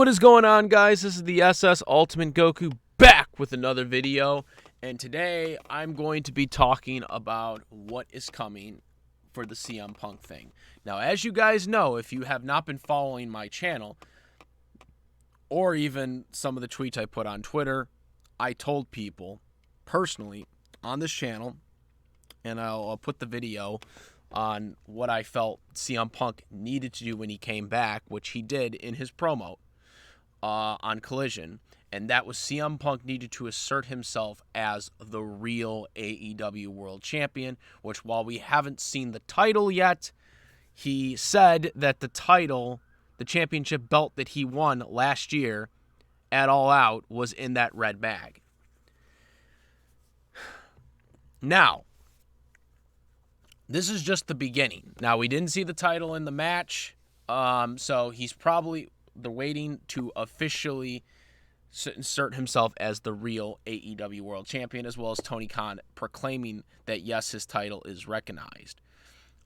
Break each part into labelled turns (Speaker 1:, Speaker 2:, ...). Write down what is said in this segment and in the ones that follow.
Speaker 1: what is going on, guys? This is the SS Ultimate Goku back with another video, and today I'm going to be talking about what is coming for the CM Punk thing. Now, as you guys know, if you have not been following my channel, or even some of the tweets I put on Twitter, I told people personally on this channel, and I'll put the video on what I felt CM Punk needed to do when he came back, which he did in his promo on Collision, and that was CM Punk needed to assert himself as the real AEW World Champion, which while we haven't seen the title yet, he said that the title, the championship belt that he won last year at All Out, was in that red bag. Now, this is just the beginning. Now, we didn't see the title in the match, so they're waiting to officially insert himself as the real AEW World Champion, as well as Tony Khan proclaiming that, yes, his title is recognized.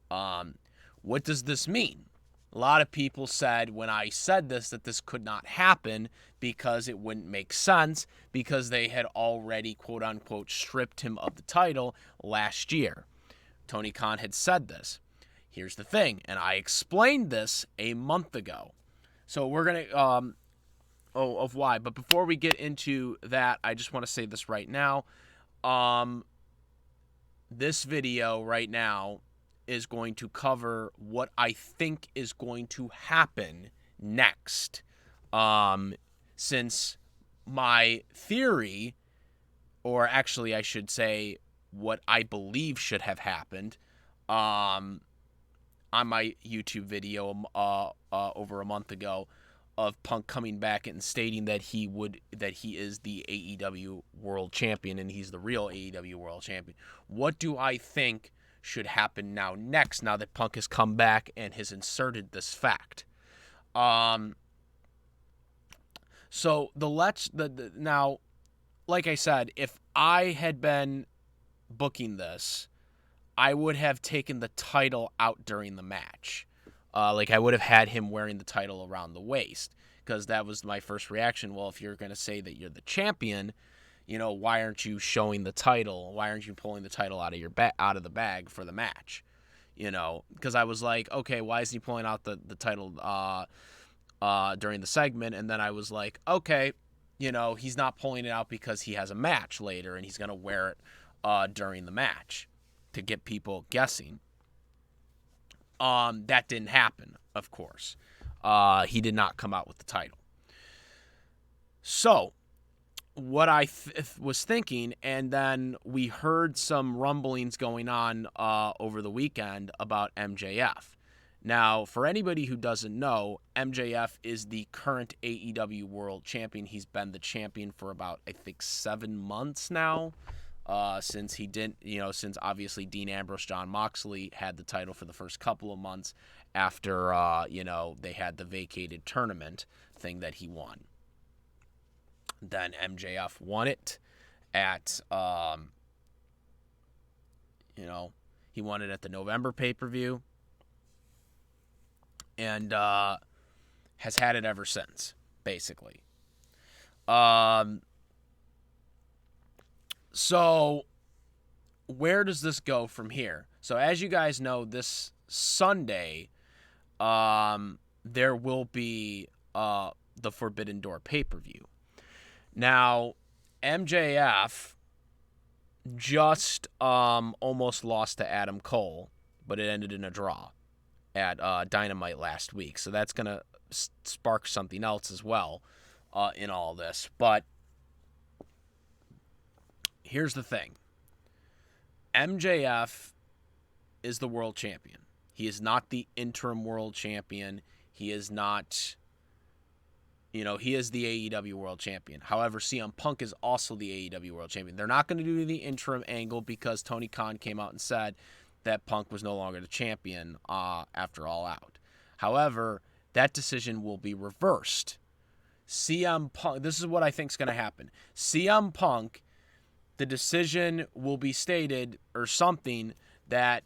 Speaker 1: What does this mean? A lot of people said when I said this that this could not happen because it wouldn't make sense because they had already, quote-unquote, stripped him of the title last year. Tony Khan had said this. Here's the thing, and I explained this a month ago. So we're going to, of why. But before we get into that, I just want to say this right now. This video right now is going to cover what I think is going to happen next. Since my theory, or actually I should say what I believe should have happened, on my YouTube video over a month ago of Punk coming back and stating that he is the AEW World Champion and he's the real AEW World Champion. What do I think should happen next now that Punk has come back and has inserted this fact? So now, like I said, if I had been booking this, I would have taken the title out during the match. Like I would have had him wearing the title around the waist, because that was my first reaction. Well, if you're going to say that you're the champion, why aren't you showing the title? Why aren't you pulling the title out of the bag for the match? Because I was like, okay, why is he pulling out the title during the segment? And then I was like, okay, he's not pulling it out because he has a match later and he's going to wear it during the match to get people guessing. That didn't happen, of course. He did not come out with the title. So, what I was thinking, and then we heard some rumblings going on over the weekend about MJF. Now, for anybody who doesn't know, MJF is the current AEW World Champion. He's been the champion for about, I think, 7 months now. Since obviously Dean Ambrose, Jon Moxley had the title for the first couple of months after, they had the vacated tournament thing that he won. Then MJF won it at, he won it at the November pay-per-view and has had it ever since, basically. So, where does this go from here? So, as you guys know, this Sunday, there will be the Forbidden Door pay-per-view. Now, MJF just almost lost to Adam Cole, but it ended in a draw at Dynamite last week. So, that's going to spark something else as well in all this. But here's the thing. MJF is the world champion. He is not the interim world champion. He is not, he is the AEW World Champion. However, CM Punk is also the AEW World Champion. They're not going to do the interim angle because Tony Khan came out and said that Punk was no longer the champion after All Out. However, that decision will be reversed. CM Punk, this is what I think is going to happen. CM Punk, the decision will be stated or something that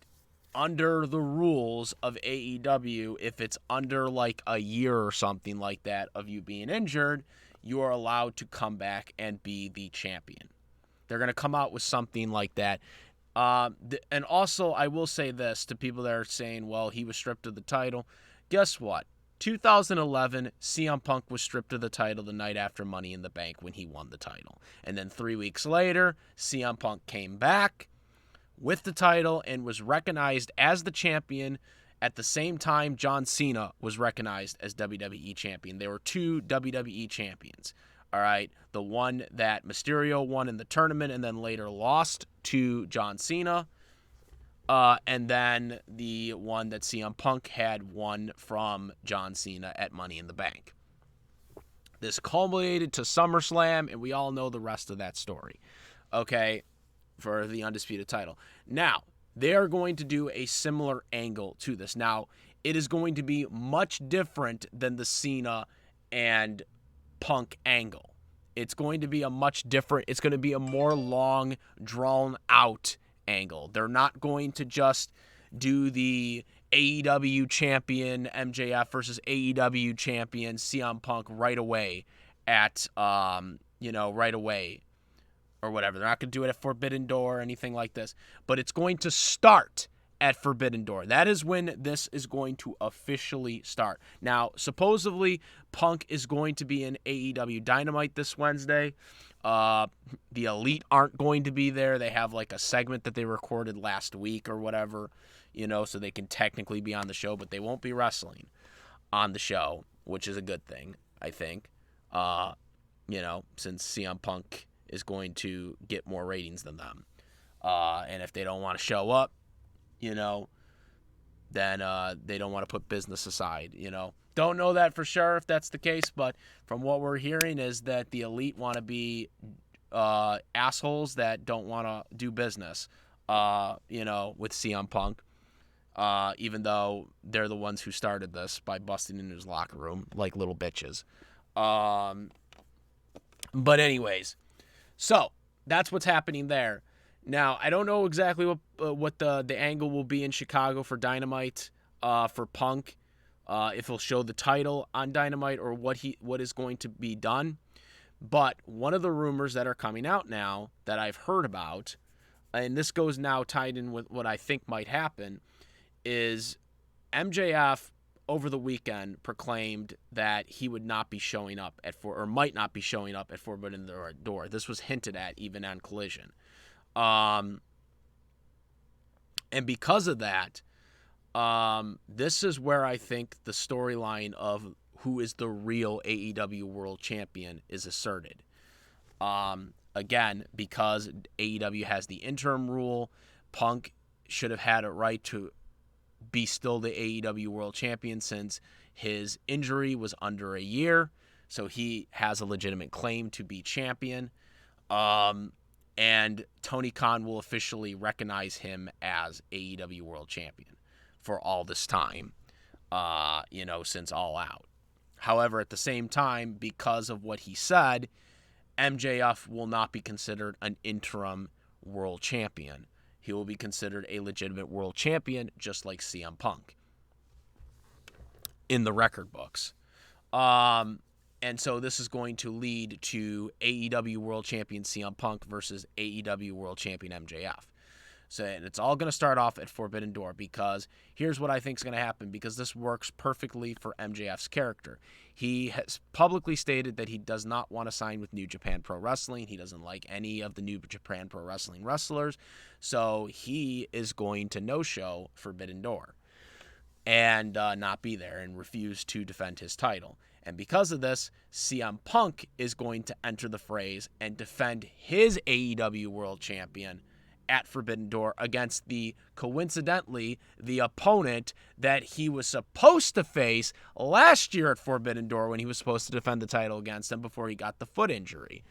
Speaker 1: under the rules of AEW, if it's under like a year or something like that of you being injured, you are allowed to come back and be the champion. They're going to come out with something like that. And also, I will say this to people that are saying, well, he was stripped of the title. Guess what? 2011, CM Punk was stripped of the title the night after Money in the Bank when he won the title. And then 3 weeks later, CM Punk came back with the title and was recognized as the champion at the same time John Cena was recognized as WWE champion. There were two WWE champions. All right, the one that Mysterio won in the tournament and then later lost to John Cena. And then the one that CM Punk had won from John Cena at Money in the Bank. This culminated to SummerSlam, and we all know the rest of that story. Okay, for the Undisputed title. Now, they are going to do a similar angle to this. Now, it is going to be much different than the Cena and Punk angle. It's going to be a much different, it's going to be a more long, drawn out angle. They're not going to just do the AEW champion MJF versus AEW champion CM Punk right away at, right away or whatever. They're not going to do it at Forbidden Door or anything like this, but it's going to start at Forbidden Door. That is when this is going to officially start. Now, supposedly, Punk is going to be in AEW Dynamite this Wednesday. The Elite aren't going to be there. They have like a segment that they recorded last week or whatever, so they can technically be on the show, but they won't be wrestling on the show, which is a good thing, I think, since CM Punk is going to get more ratings than them. And if they don't want to show up, then they don't want to put business aside, Don't know that for sure if that's the case, but from what we're hearing is that the Elite want to be assholes that don't want to do business, with CM Punk, even though they're the ones who started this by busting into his locker room like little bitches. But anyways, so that's what's happening there. Now, I don't know exactly what the angle will be in Chicago for Dynamite, for Punk, if he'll show the title on Dynamite or what is going to be done. But one of the rumors that are coming out now that I've heard about, and this goes now tied in with what I think might happen, is MJF over the weekend proclaimed that he would not be showing up might not be showing up at Forbidden Door. This was hinted at even on Collision. And because of that, this is where I think the storyline of who is the real AEW World Champion is asserted. Again, because AEW has the interim rule, Punk should have had it right to be still the AEW World Champion since his injury was under a year, so he has a legitimate claim to be champion. And Tony Khan will officially recognize him as AEW World Champion for all this time, since All Out. However, at the same time, because of what he said, MJF will not be considered an interim world champion. He will be considered a legitimate world champion, just like CM Punk in the record books. And so this is going to lead to AEW World Champion CM Punk versus AEW World Champion MJF. So, and it's all going to start off at Forbidden Door, because here's what I think is going to happen, because this works perfectly for MJF's character. He has publicly stated that he does not want to sign with New Japan Pro Wrestling. He doesn't like any of the New Japan Pro Wrestling wrestlers. So he is going to no-show Forbidden Door and not be there and refuse to defend his title. And because of this, CM Punk is going to enter the phrase and defend his AEW World Champion at Forbidden Door against coincidentally, the opponent that he was supposed to face last year at Forbidden Door when he was supposed to defend the title against him before he got the foot injury.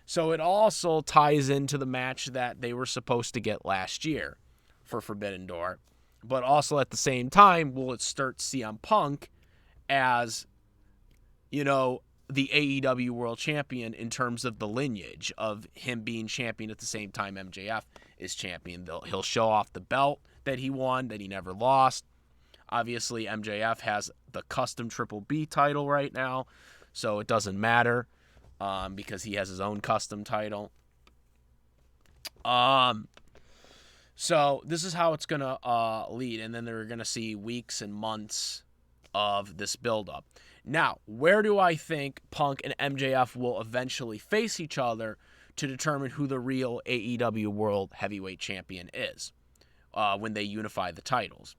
Speaker 1: So it also ties into the match that they were supposed to get last year for Forbidden Door. But also at the same time, will it start CM Punk as, the AEW World Champion in terms of the lineage of him being champion at the same time MJF is champion. He'll show off the belt that he won, that he never lost. Obviously, MJF has the custom Triple B title right now, so it doesn't matter because he has his own custom title. So this is how it's going to lead, and then they're going to see weeks and months of this buildup. Now, where do I think Punk and MJF will eventually face each other to determine who the real AEW World Heavyweight Champion is when they unify the titles?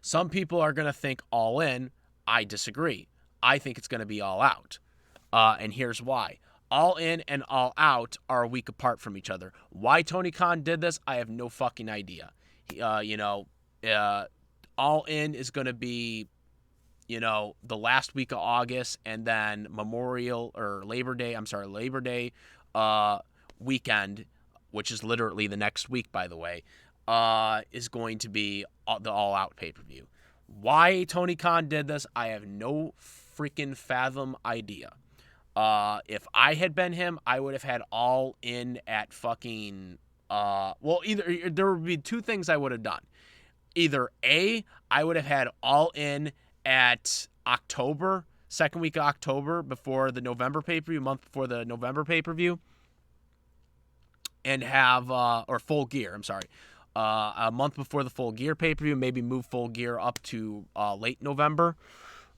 Speaker 1: Some people are going to think All In. I disagree. I think it's going to be All Out. And here's why. All In and All Out are a week apart from each other. Why Tony Khan did this, I have no fucking idea. All In is going to be, the last week of August, and then Labor Day weekend, which is literally the next week, by the way, is going to be the All Out pay-per-view. Why Tony Khan did this, I have no freaking fathom idea. If I had been him, I would have had All In at fucking, either there would be two things I would have done. Either A, I would have had All In at October, second week of October, before the November pay-per-view, month before the November pay-per-view, and have, or Full Gear, I'm sorry, a month before the Full Gear pay-per-view, maybe move Full Gear up to late November,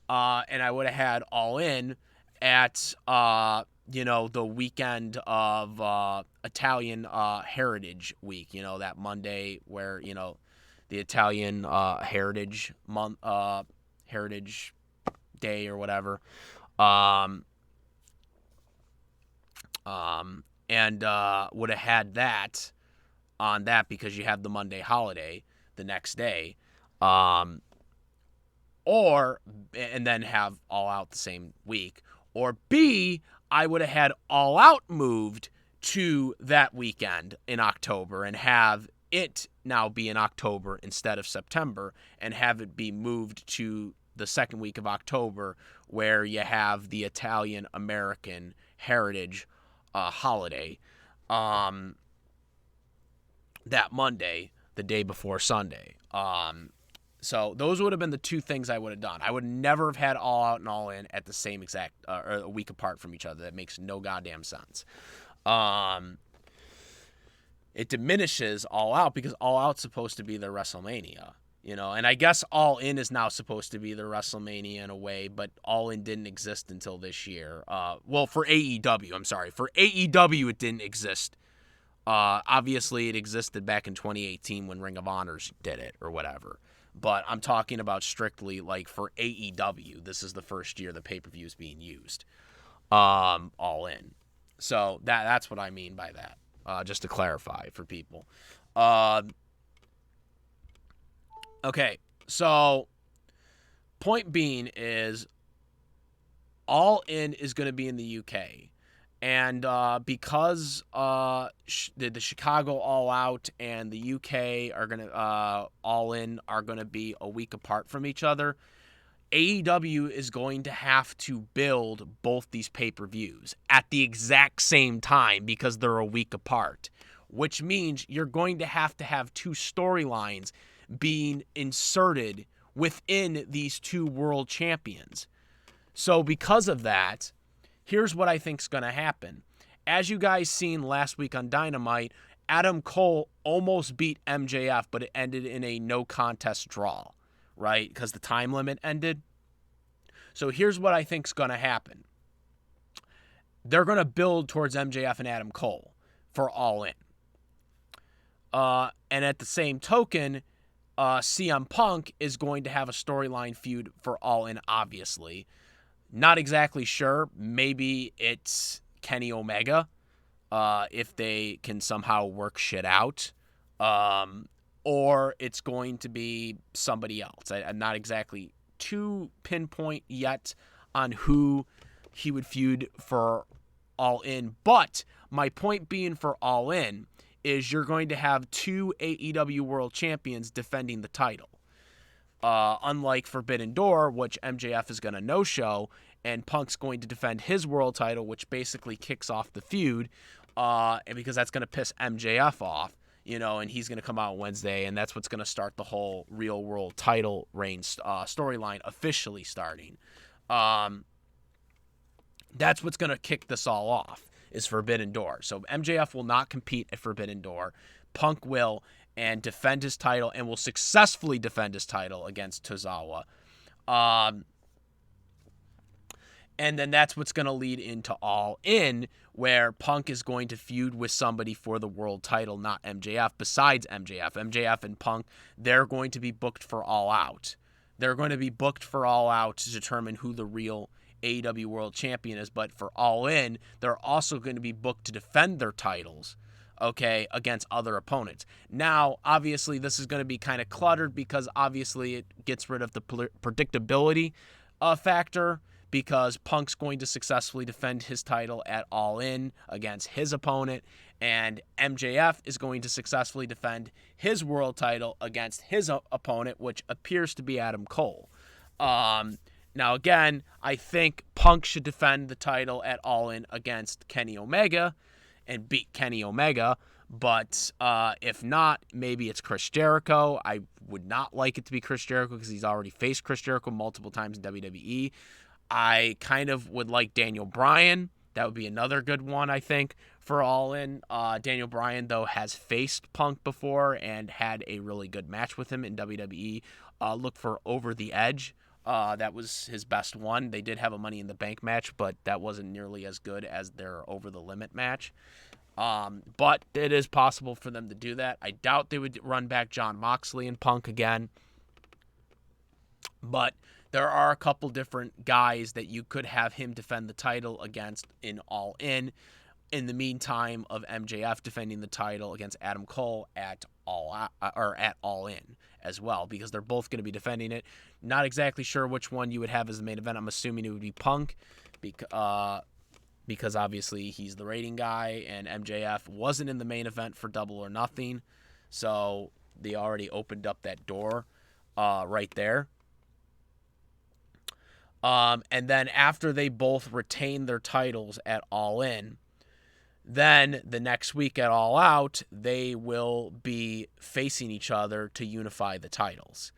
Speaker 1: and I would have had All In at, the weekend of Italian Heritage Week, that Monday where, the Italian Heritage Month, Heritage Day or whatever. And would have had that on that because you have the Monday holiday the next day. And then have All Out the same week. Or B, I would have had All Out moved to that weekend in October and have it now be in October instead of September, and have it be moved to the second week of October where you have the Italian American Heritage holiday that Monday, the day before Sunday. So those would have been the two things I would have done. I would never have had All Out and All In at the same exact, or a week apart from each other. That makes no goddamn sense. It diminishes All Out because All Out's supposed to be their WrestleMania, and I guess All In is now supposed to be their WrestleMania in a way, but All In didn't exist until this year. For AEW, I'm sorry. For AEW, it didn't exist. Obviously, it existed back in 2018 when Ring of Honors did it or whatever. But I'm talking about strictly like for AEW. This is the first year the pay-per-view is being used. All In. So that's what I mean by that. Just to clarify for people. Okay, so point being is All In is going to be in the UK. And because the Chicago All Out and the UK are going to All In are going to be a week apart from each other, AEW is going to have to build both these pay-per-views at the exact same time because they're a week apart, which means you're going to have two storylines being inserted within these two world champions. So because of that, here's what I think's going to happen. As you guys seen last week on Dynamite, Adam Cole almost beat MJF, but it ended in a no contest draw, right? Because the time limit ended. So here's what I think's going to happen. They're going to build towards MJF and Adam Cole for All In. And at the same token, CM Punk is going to have a storyline feud for All In, obviously. Not exactly sure. Maybe it's Kenny Omega, if they can somehow work shit out. Or it's going to be somebody else. I'm not exactly too pinpoint yet on who he would feud for All In. But my point being for All In is you're going to have two AEW World Champions defending the title. Unlike Forbidden Door, which MJF is going to no-show, and Punk's going to defend his world title, which basically kicks off the feud. and because that's going to piss MJF off, and he's going to come out Wednesday, and that's what's going to start the whole Real World title reign storyline officially starting. That's what's going to kick this all off, is Forbidden Door. So MJF will not compete at Forbidden Door. Punk will, and defend his title, and will successfully defend his title against Tozawa. And then that's what's going to lead into All In, where Punk is going to feud with somebody for the world title, not MJF, besides MJF. MJF and Punk, they're going to be booked for All Out. They're going to be booked for All Out to determine who the real AEW World Champion is. But for All In, they're also going to be booked to defend their titles, okay, against other opponents. Now, obviously, this is going to be kind of cluttered because obviously it gets rid of the predictability factor, because Punk's going to successfully defend his title at All In against his opponent, and MJF is going to successfully defend his world title against his opponent, which appears to be Adam Cole. Now, again, I think Punk should defend the title at All In against Kenny Omega and beat Kenny Omega, but if not, maybe it's Chris Jericho. I would not like it to be Chris Jericho because he's already faced Chris Jericho multiple times in WWE. I kind of would like Daniel Bryan. That would be another good one, I think, for All In. Daniel Bryan, though, has faced Punk before and had a really good match with him in WWE. Look for Over the Edge. That was his best one. They did have a Money in the Bank match, but that wasn't nearly as good as their Over the Limit match. But it is possible for them to do that. I doubt they would run back Jon Moxley and Punk again. But there are a couple different guys that you could have him defend the title against in All In the meantime of MJF defending the title against Adam Cole at All In as well, because they're both going to be defending it. Not exactly sure which one you would have as the main event. I'm assuming it would be Punk, because obviously he's the rating guy, and MJF wasn't in the main event for Double or Nothing, so they already opened up that door right there. And then after they both retain their titles at All In, then the next week at All Out, they will be facing each other to unify the titles.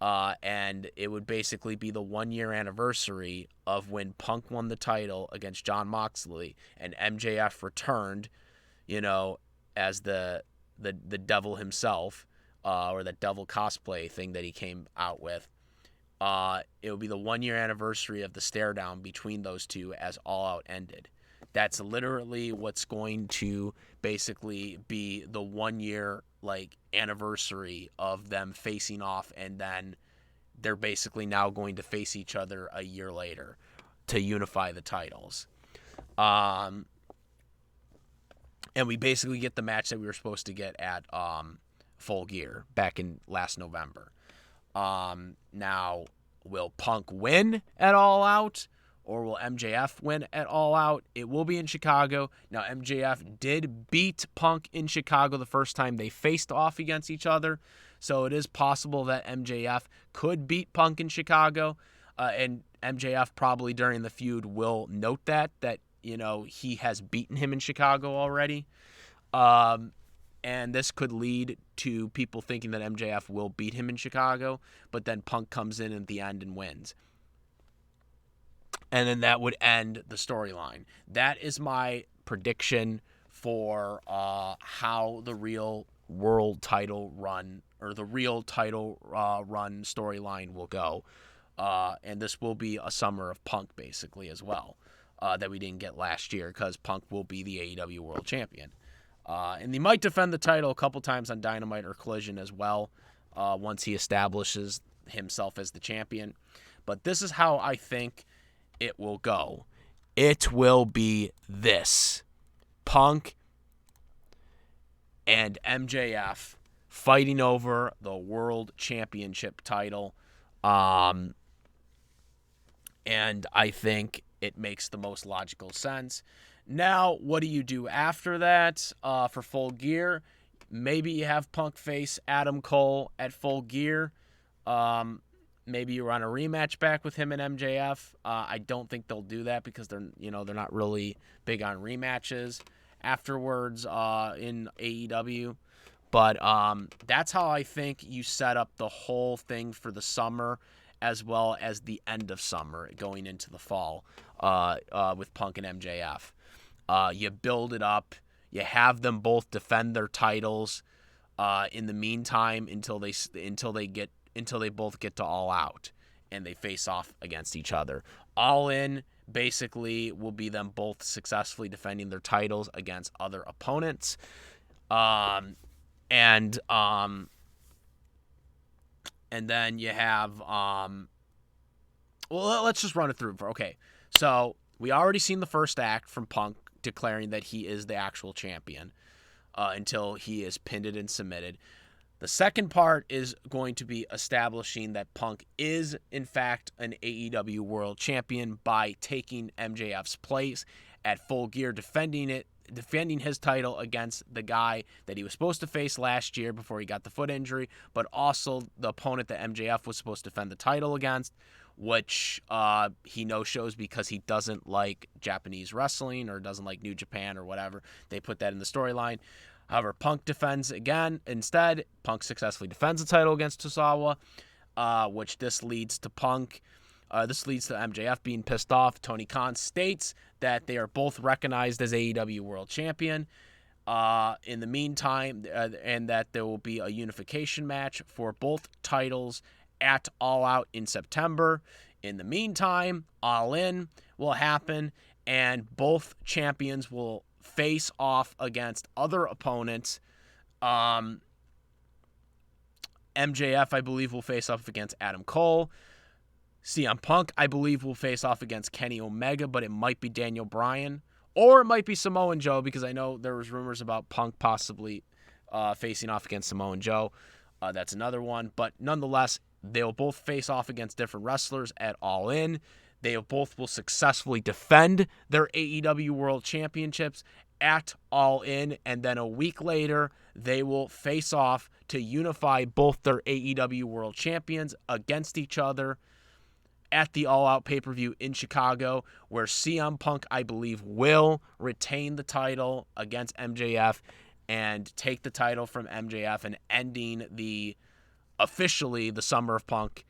Speaker 1: And it would basically be the 1-year anniversary of when Punk won the title against Jon Moxley and MJF returned, as the devil himself, or the devil cosplay thing that he came out with. It will be the 1-year anniversary of the stare down between those two as All Out ended. That's literally what's going to basically be the 1-year anniversary of them facing off, and then they're basically now going to face each other a year later to unify the titles. And we basically get the match that we were supposed to get at Full Gear back in last November. Now, will Punk win at All Out, or will MJF win at All Out? It will be in Chicago. Now, MJF did beat Punk in Chicago the first time they faced off against each other, so it is possible that MJF could beat Punk in Chicago, and MJF probably during the feud will note that he has beaten him in Chicago already. And this could lead to people thinking that MJF will beat him in Chicago, but then Punk comes in at the end and wins. And then that would end the storyline. That is my prediction for how the Real World title run, or the Real title run storyline will go. And this will be a summer of Punk, basically, as well, that we didn't get last year, because Punk will be the AEW World Champion. And he might defend the title a couple times on Dynamite or Collision as well, once he establishes himself as the champion. But this is how I think it will go. It will be this: Punk and MJF fighting over the World Championship title. And I think it makes the most logical sense. Now, what do you do after that for Full Gear? Maybe you have Punk face Adam Cole at Full Gear. Maybe you run a rematch back with him and MJF. I don't think they'll do that because they're not really big on rematches. afterwards in AEW. But that's how I think you set up the whole thing for the summer, as well as the end of summer going into the fall with Punk and MJF. You build it up. You have them both defend their titles in the meantime until they both get to All Out and they face off against each other. All In basically will be them both successfully defending their titles against other opponents. And then you have well, let's just run it through. Okay, so we already seen the first act from Punk declaring that he is the actual champion until he is pinned and submitted. The second part is going to be establishing that Punk is, in fact, an AEW World Champion by taking MJF's place at Full Gear, defending his title against the guy that he was supposed to face last year before he got the foot injury, but also the opponent that MJF was supposed to defend the title against, which he no-shows because he doesn't like Japanese wrestling or doesn't like New Japan or whatever. They put that in the storyline. However, Punk defends again. Instead, Punk successfully defends the title against Tozawa, which this leads to Punk. This leads to MJF being pissed off. Tony Khan states that they are both recognized as AEW World Champion in the meantime, and that there will be a unification match for both titles at All Out in September. In the meantime, All In will happen, and both champions will face off against other opponents. MJF, I believe, will face off against Adam Cole. CM Punk, I believe, will face off against Kenny Omega, but it might be Daniel Bryan, or it might be Samoa Joe, because I know there was rumors about Punk possibly facing off against Samoa Joe. That's another one, but nonetheless, they'll both face off against different wrestlers at All In. They both will successfully defend their AEW World Championships at All In, and then a week later, they will face off to unify both their AEW World Champions against each other at the All Out pay-per-view in Chicago, where CM Punk, I believe, will retain the title against MJF and take the title from MJF, and ending officially the Summer of Punk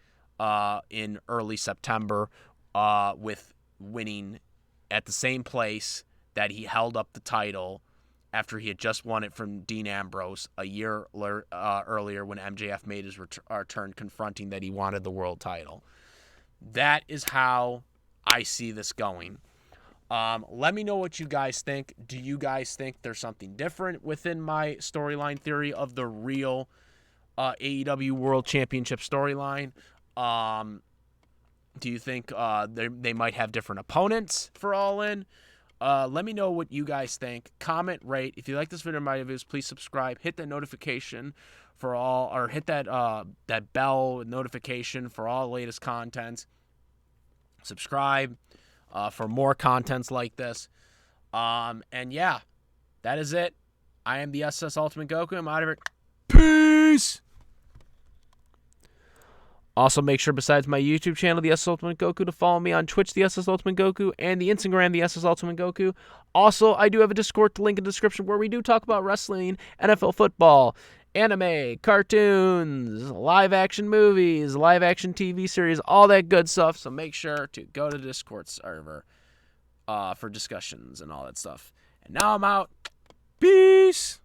Speaker 1: in early September, with winning at the same place that he held up the title after he had just won it from Dean Ambrose a year earlier, when MJF made his return, confronting that he wanted the world title. That is how I see this going. Let me know what you guys think. Do you guys think there's something different within my storyline theory of the real AEW World Championship storyline? Do you think they might have different opponents for All In? Let me know what you guys think. Comment, rate. If you like this video, my videos, please subscribe. Hit that notification for all, or hit that that bell notification for all the latest content. Subscribe for more contents like this. And yeah, that is it. I am the SS Ultimate Goku. I'm out of here. Peace. Also, make sure, besides my YouTube channel, the SS Ultimate Goku, to follow me on Twitch, the SS Ultimate Goku, and the Instagram, the SS Ultimate Goku. Also, I do have a Discord link in the description where we do talk about wrestling, NFL football, anime, cartoons, live-action movies, live-action TV series, all that good stuff. So make sure to go to the Discord server for discussions and all that stuff. And now I'm out. Peace.